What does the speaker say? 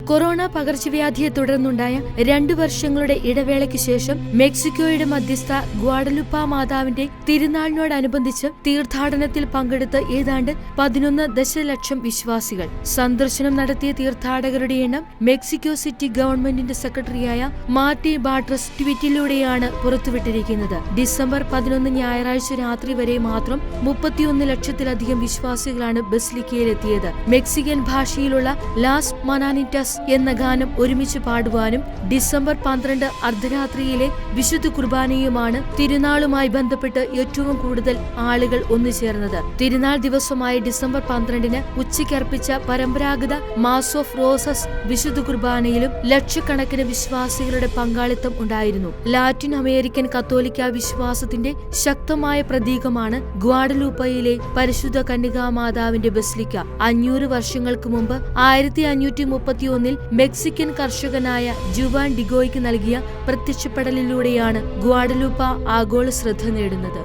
Corona പകർച്ചവ്യാധിയെ തുടർന്നുണ്ടായ 2 വർഷങ്ങളുടെ ഇടവേളയ്ക്ക് ശേഷം മെക്സിക്കോയുടെ മധ്യസ്ഥ ഗ്വാഡലുപ്പ മാതാവിന്റെ തിരുനാളിനോടനുബന്ധിച്ച് തീർത്ഥാടനത്തിൽ പങ്കെടുത്ത ഏതാണ്ട് 11 ദശലക്ഷം വിശ്വാസികൾ. സന്ദർശനം നടത്തിയ തീർത്ഥാടകരുടെ എണ്ണം മെക്സിക്കോ സിറ്റി ഗവൺമെന്റിന്റെ സെക്രട്ടറിയായ മാർട്ടി ബാട്രസ് ട്വീറ്റിലൂടെയാണ് പുറത്തുവിട്ടിരിക്കുന്നത്. ഡിസംബർ 11 ഞായറാഴ്ച രാത്രി വരെ മാത്രം 31 ലക്ഷത്തിലധികം വിശ്വാസികളാണ് ബസിലിക്കയിലെത്തിയത്. മെക്സിക്കൻ ഭാഷയിലുള്ള ലാസ് മനാനിറ്റസ് എന്ന ഗാനം ഒരുമിച്ച് പാടുവാനും ഡിസംബർ 12 അർദ്ധരാത്രിയിലെ വിശുദ്ധ കുർബാനയുമാണ് തിരുനാളുമായി ബന്ധപ്പെട്ട് ഏറ്റവും കൂടുതൽ ആളുകൾ ഒന്നുചേർന്നത്. തിരുനാൾ ദിവസമായ ഡിസംബർ 12 ഉച്ചയ്ക്കർപ്പിച്ച പരമ്പരാഗത മാസ് ഓഫ് റോസസ് വിശുദ്ധ കുർബാനയിലും ലക്ഷക്കണക്കിന് വിശ്വാസികളുടെ പങ്കാളിത്തം ഉണ്ടായിരുന്നു. ലാറ്റിൻ അമേരിക്കൻ കത്തോലിക്ക വിശ്വാസത്തിന്റെ ശക്തമായ പ്രതീകമാണ് ഗ്വാഡലൂപ്പയിലെ പരിശുദ്ധ കന്യകാമാതാവിന്റെ ബസിലിക്ക. 500 വർഷങ്ങൾക്ക് മുമ്പ് 1531 മെക്സിക്കൻ കർഷകനായ ജുവാൻ ഡിഗോയ്ക്ക് നൽകിയ പ്രത്യക്ഷപ്പെടലിലൂടെയാണ് ഗ്വാഡലൂപ്പ ആഗോള ശ്രദ്ധ നേടുന്നത്.